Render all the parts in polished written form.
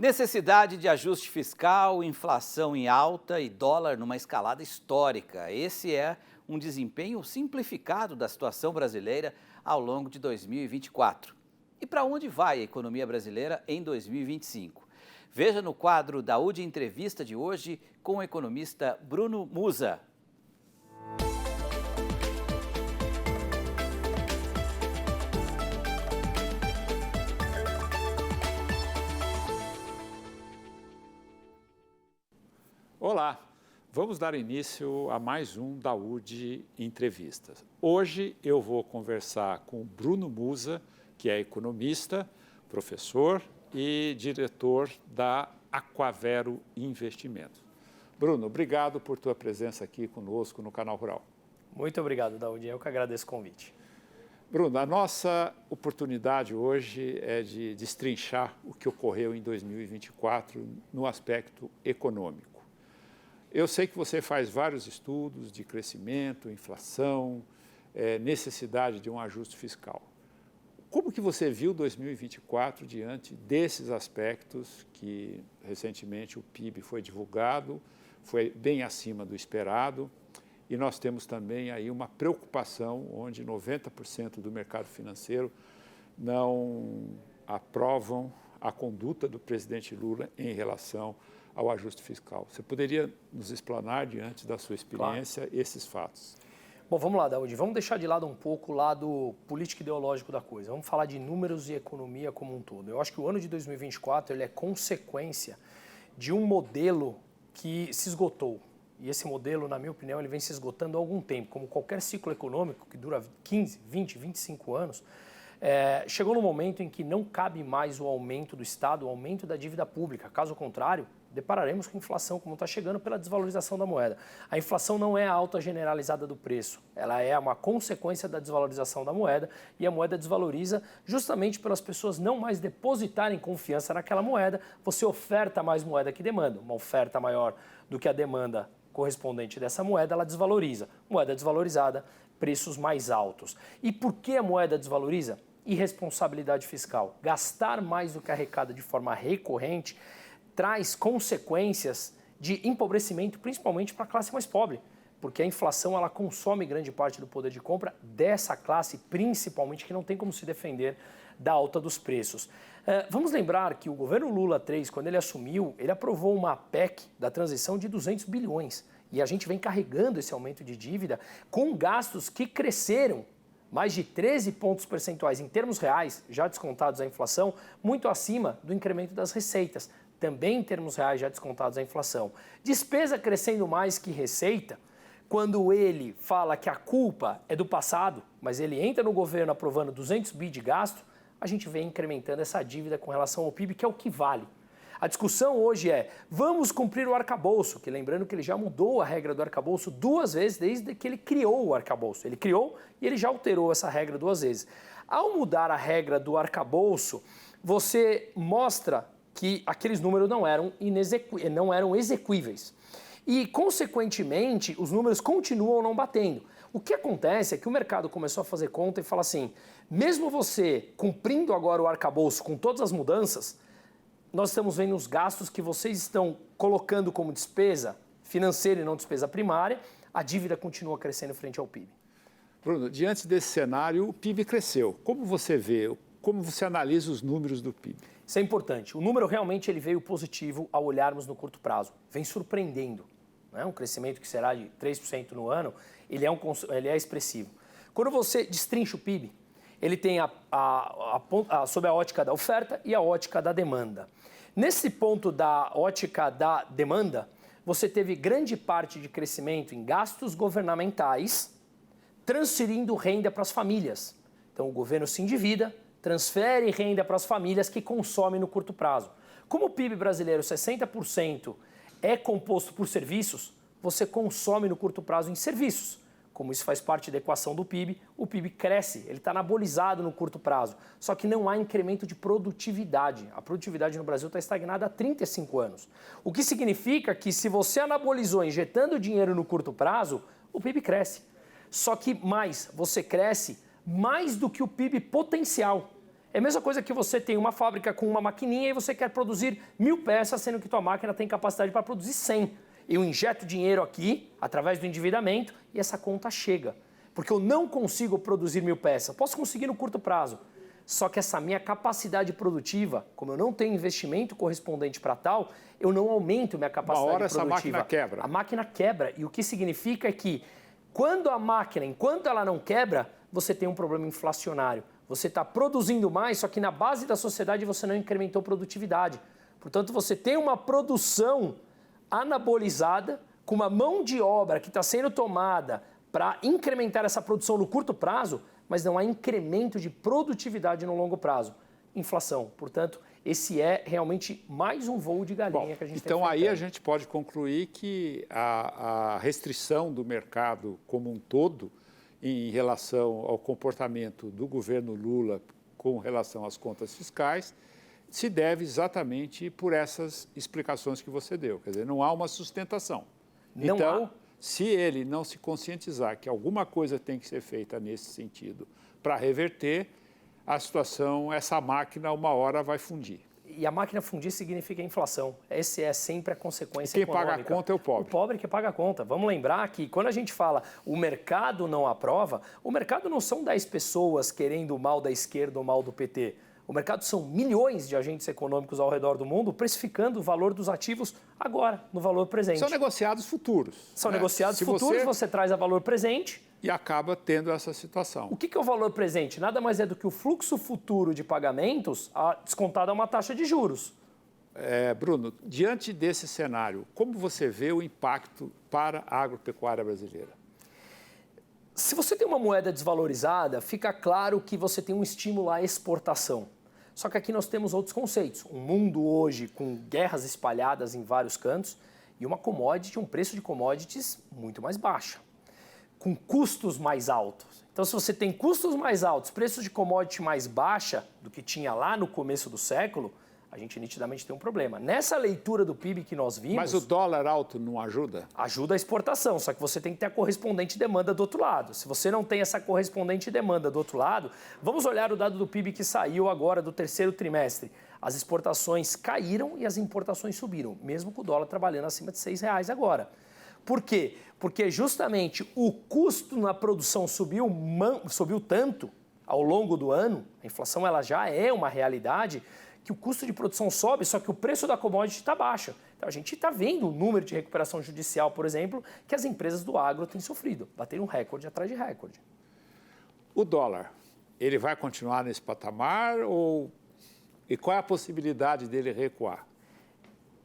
Necessidade de ajuste fiscal, inflação em alta e dólar numa escalada histórica. Esse é um desempenho simplificado da situação brasileira ao longo de 2024. E para onde vai a economia brasileira em 2025? Veja no quadro da UD Entrevista de hoje com o economista Bruno Musa. Olá, vamos dar início a mais um da UD Entrevistas. Hoje eu vou conversar com o Bruno Musa, que é economista, professor e diretor da Aquavero Investimentos. Bruno, obrigado por tua presença aqui conosco no Canal Rural. Muito obrigado, Daudi. Eu que agradeço o convite. Bruno, a nossa oportunidade hoje é de destrinchar o que ocorreu em 2024 no aspecto econômico. Eu sei que você faz vários estudos de crescimento, inflação, necessidade de um ajuste fiscal. Como que você viu 2024 diante desses aspectos que recentemente o PIB foi divulgado, foi bem acima do esperado, e nós temos também aí uma preocupação onde 90% do mercado financeiro não aprovam a conduta do presidente Lula em relação ao ajuste fiscal. Você poderia nos explanar, diante da sua experiência, esses fatos? Bom, vamos lá, Daudi. Vamos deixar de lado um pouco o lado político-ideológico da coisa. Vamos falar de números e economia como um todo. Eu acho que o ano de 2024 ele é consequência de um modelo que se esgotou. E esse modelo, na minha opinião, ele vem se esgotando há algum tempo. Como qualquer ciclo econômico que dura 15, 20, 25 anos, chegou no momento em que não cabe mais o aumento do Estado, o aumento da dívida pública. Caso contrário, depararemos com inflação, como está chegando pela desvalorização da moeda. A inflação não é a alta generalizada do preço, ela é uma consequência da desvalorização da moeda, e a moeda desvaloriza justamente pelas pessoas não mais depositarem confiança naquela moeda. Você oferta mais moeda que demanda, uma oferta maior do que a demanda correspondente dessa moeda, ela desvaloriza. Moeda desvalorizada, preços mais altos. E por que a moeda desvaloriza? Irresponsabilidade fiscal. Gastar mais do que arrecada de forma recorrente traz consequências de empobrecimento, principalmente para a classe mais pobre, porque a inflação ela consome grande parte do poder de compra dessa classe, principalmente, que não tem como se defender da alta dos preços. Vamos lembrar que o governo Lula III, quando ele assumiu, ele aprovou uma PEC da transição de 200 bilhões, e a gente vem carregando esse aumento de dívida com gastos que cresceram mais de 13 pontos percentuais em termos reais, já descontados a inflação, muito acima do incremento das receitas, também em termos reais já descontados a inflação. Despesa crescendo mais que receita, quando ele fala que a culpa é do passado, mas ele entra no governo aprovando 200 bi de gasto, a gente vem incrementando essa dívida com relação ao PIB, que é o que vale. A discussão hoje é, vamos cumprir o arcabouço, que lembrando que ele já mudou a regra do arcabouço 2 vezes desde que ele criou o arcabouço. Ele criou e ele já alterou essa regra 2 vezes. Ao mudar a regra do arcabouço, você mostra que aqueles números não eram exequíveis. E, consequentemente, os números continuam não batendo. O que acontece é que o mercado começou a fazer conta e fala assim, mesmo você cumprindo agora o arcabouço com todas as mudanças, nós estamos vendo os gastos que vocês estão colocando como despesa financeira e não despesa primária, a dívida continua crescendo frente ao PIB. Bruno, diante desse cenário, o PIB cresceu. Como você vê, como você analisa os números do PIB? Isso é importante. O número realmente ele veio positivo ao olharmos no curto prazo. Vem surpreendendo. Né? Um crescimento que será de 3% no ano, ele é expressivo. Quando você destrincha o PIB, ele tem sob a ótica da oferta e a ótica da demanda. Nesse ponto da ótica da demanda, você teve grande parte de crescimento em gastos governamentais, transferindo renda para as famílias. Então o governo se endivida, transfere renda para as famílias que consomem no curto prazo. Como o PIB brasileiro, 60% é composto por serviços, você consome no curto prazo em serviços. Como isso faz parte da equação do PIB, o PIB cresce, ele está anabolizado no curto prazo. Só que não há incremento de produtividade. A produtividade no Brasil está estagnada há 35 anos. O que significa que se você anabolizou injetando dinheiro no curto prazo, o PIB cresce. Só que mais, você cresce mais do que o PIB potencial. É a mesma coisa que você tem uma fábrica com uma maquininha e você quer produzir 1000 peças, sendo que tua máquina tem capacidade para produzir 100. Eu injeto dinheiro aqui, através do endividamento, e essa conta chega. Porque eu não consigo produzir 1000 peças. Posso conseguir no curto prazo. Só que essa minha capacidade produtiva, como eu não tenho investimento correspondente para tal, eu não aumento minha capacidade produtiva. Uma hora essa máquina quebra. A máquina quebra. E o que significa é que, quando a máquina, enquanto ela não quebra, você tem um problema inflacionário. Você está produzindo mais, só que na base da sociedade você não incrementou produtividade. Portanto, você tem uma produção anabolizada, com uma mão de obra que está sendo tomada para incrementar essa produção no curto prazo, mas não há incremento de produtividade no longo prazo. Inflação. Portanto, esse é realmente mais um voo de galinha que a gente tem. Então, aí a gente pode concluir que a restrição do mercado como um todo, em relação ao comportamento do governo Lula com relação às contas fiscais, se deve exatamente por essas explicações que você deu. Quer dizer, não há uma sustentação. Então, se ele não se conscientizar que alguma coisa tem que ser feita nesse sentido para reverter a situação, essa máquina uma hora vai fundir. E a máquina fundir significa inflação. Essa é sempre a consequência econômica. Quem paga a conta é o pobre. O pobre que paga a conta. Vamos lembrar que quando a gente fala o mercado não aprova, o mercado não são 10 pessoas querendo o mal da esquerda ou o mal do PT. O mercado são milhões de agentes econômicos ao redor do mundo precificando o valor dos ativos agora, no valor presente. São negociados futuros. São negociados futuros, você traz a valor presente. E acaba tendo essa situação. O que é o valor presente? Nada mais é do que o fluxo futuro de pagamentos descontado a uma taxa de juros. Bruno, diante desse cenário, como você vê o impacto para a agropecuária brasileira? Se você tem uma moeda desvalorizada, fica claro que você tem um estímulo à exportação. Só que aqui nós temos outros conceitos. Um mundo hoje com guerras espalhadas em vários cantos e uma commodity, um preço de commodities muito mais baixo, com custos mais altos. Então, se você tem custos mais altos, preços de commodity mais baixa do que tinha lá no começo do século, a gente nitidamente tem um problema. Nessa leitura do PIB que nós vimos... Mas o dólar alto não ajuda? Ajuda a exportação, só que você tem que ter a correspondente demanda do outro lado. Se você não tem essa correspondente demanda do outro lado, vamos olhar o dado do PIB que saiu agora do terceiro trimestre. As exportações caíram e as importações subiram, mesmo com o dólar trabalhando acima de R$6 agora. Por quê? Porque justamente o custo na produção subiu tanto ao longo do ano, a inflação ela já é uma realidade, que o custo de produção sobe, só que o preço da commodity está baixo. Então, a gente está vendo o número de recuperação judicial, por exemplo, que as empresas do agro têm sofrido, bateram um recorde atrás de recorde. O dólar, ele vai continuar nesse patamar e qual é a possibilidade dele recuar?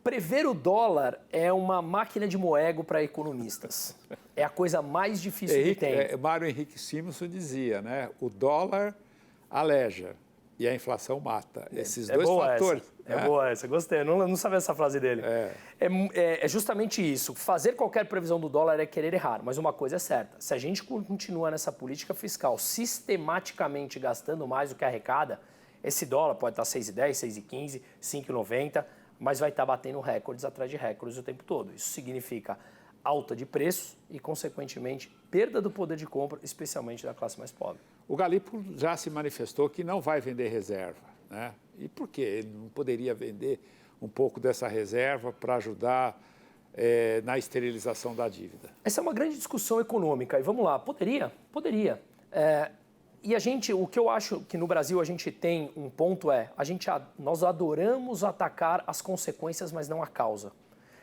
Prever o dólar é uma máquina de moego para economistas. É a coisa mais difícil que tem. Mário Henrique Simonsen dizia, né? O dólar aleja e a inflação mata. Esses dois fatores. É boa essa, gostei. Eu não sabia essa frase dele. É justamente isso. Fazer qualquer previsão do dólar é querer errar, mas uma coisa é certa. Se a gente continua nessa política fiscal sistematicamente gastando mais do que arrecada, esse dólar pode estar 6,10, 6,15, 5,90, mas vai estar batendo recordes atrás de recordes o tempo todo. Isso significa alta de preços e, consequentemente, perda do poder de compra, especialmente da classe mais pobre. O Galipo já se manifestou que não vai vender reserva, né? E por quê? Ele não poderia vender um pouco dessa reserva para ajudar na esterilização da dívida? Essa é uma grande discussão econômica. E vamos lá, poderia. E o que eu acho que no Brasil a gente tem um ponto nós adoramos atacar as consequências, mas não a causa.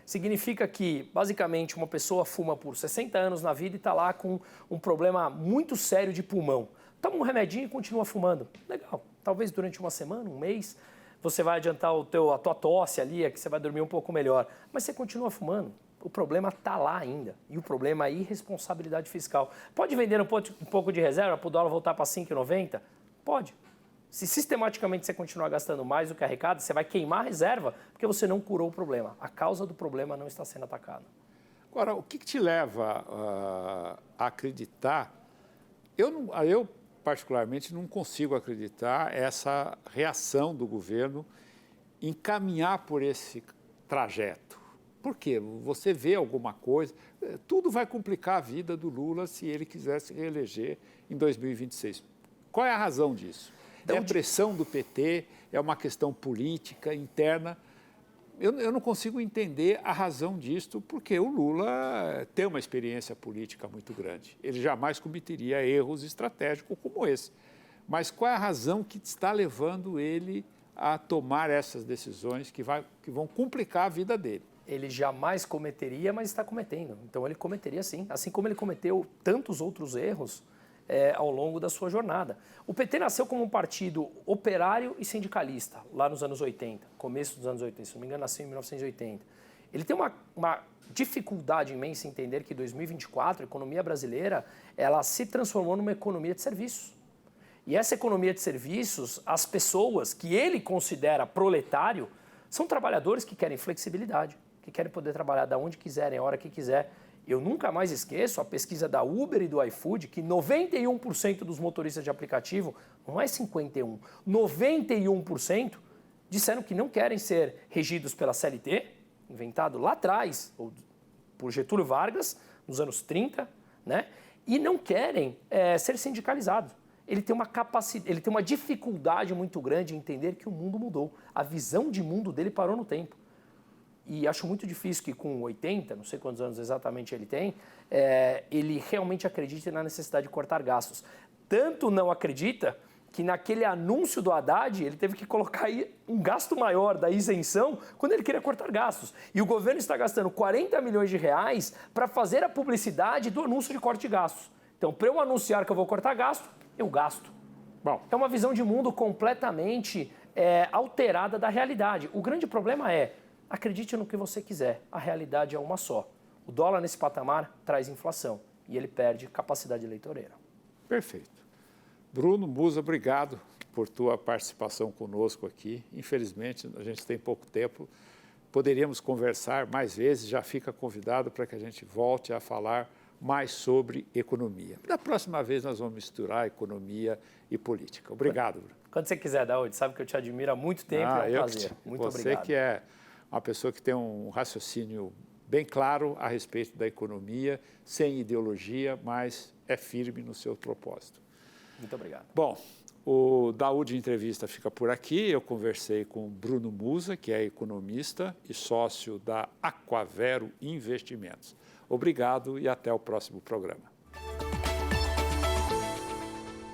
Significa que, basicamente, uma pessoa fuma por 60 anos na vida e está lá com um problema muito sério de pulmão. Toma um remedinho e continua fumando. Legal. Talvez durante uma semana, um mês, você vai adiantar a tua tosse ali, que você vai dormir um pouco melhor. Mas você continua fumando. O problema está lá ainda. E o problema é a irresponsabilidade fiscal. Pode vender um pouco de reserva para o dólar voltar para 5,90? Pode. Se sistematicamente você continuar gastando mais do que arrecada, você vai queimar a reserva porque você não curou o problema. A causa do problema não está sendo atacada. Agora, o que te leva a acreditar? Eu, particularmente, não consigo acreditar essa reação do governo em caminhar por esse trajeto. Por quê? Você vê alguma coisa, tudo vai complicar a vida do Lula se ele quiser se reeleger em 2026. Qual é a razão disso? é a pressão do PT, é uma questão política interna. Eu não consigo entender a razão disto, porque o Lula tem uma experiência política muito grande. Ele jamais cometeria erros estratégicos como esse. Mas qual é a razão que está levando ele a tomar essas decisões que vão complicar a vida dele? Ele jamais cometeria, mas está cometendo. Então ele cometeria sim, assim como ele cometeu tantos outros erros ao longo da sua jornada. O PT nasceu como um partido operário e sindicalista, lá nos anos 80, começo dos anos 80, se não me engano, nasceu em 1980. Ele tem uma dificuldade imensa em entender que em 2024 a economia brasileira ela se transformou numa economia de serviços. E essa economia de serviços, as pessoas que ele considera proletário, são trabalhadores que querem flexibilidade, que querem poder trabalhar da onde quiserem, a hora que quiser. Eu nunca mais esqueço a pesquisa da Uber e do iFood, que 91% dos motoristas de aplicativo, não é 51%, 91% disseram que não querem ser regidos pela CLT, inventado lá atrás, por Getúlio Vargas, nos anos 30, né? E não querem ser sindicalizados. Ele tem uma dificuldade muito grande em entender que o mundo mudou. A visão de mundo dele parou no tempo. E acho muito difícil que com 80, não sei quantos anos exatamente ele tem, ele realmente acredite na necessidade de cortar gastos. Tanto não acredita que naquele anúncio do Haddad, ele teve que colocar aí um gasto maior da isenção quando ele queria cortar gastos. E o governo está gastando 40 milhões de reais para fazer a publicidade do anúncio de corte de gastos. Então, para eu anunciar que eu vou cortar gasto, eu gasto. Bom, é uma visão de mundo completamente alterada da realidade. O grande problema é, acredite no que você quiser, a realidade é uma só. O dólar nesse patamar traz inflação e ele perde capacidade eleitoreira. Perfeito. Bruno Musa, obrigado por tua participação conosco aqui. Infelizmente, a gente tem pouco tempo. Poderíamos conversar mais vezes, já fica convidado para que a gente volte a falar mais sobre economia. Da próxima vez nós vamos misturar economia e política. Obrigado, Bruno. Quando você quiser, Daúde, sabe que eu te admiro há muito tempo, é um prazer. Muito obrigado. Você que é uma pessoa que tem um raciocínio bem claro a respeito da economia, sem ideologia, mas é firme no seu propósito. Muito obrigado. Bom, o Daúde Entrevista fica por aqui. Eu conversei com Bruno Musa, que é economista e sócio da Aquavero Investimentos. Obrigado e até o próximo programa.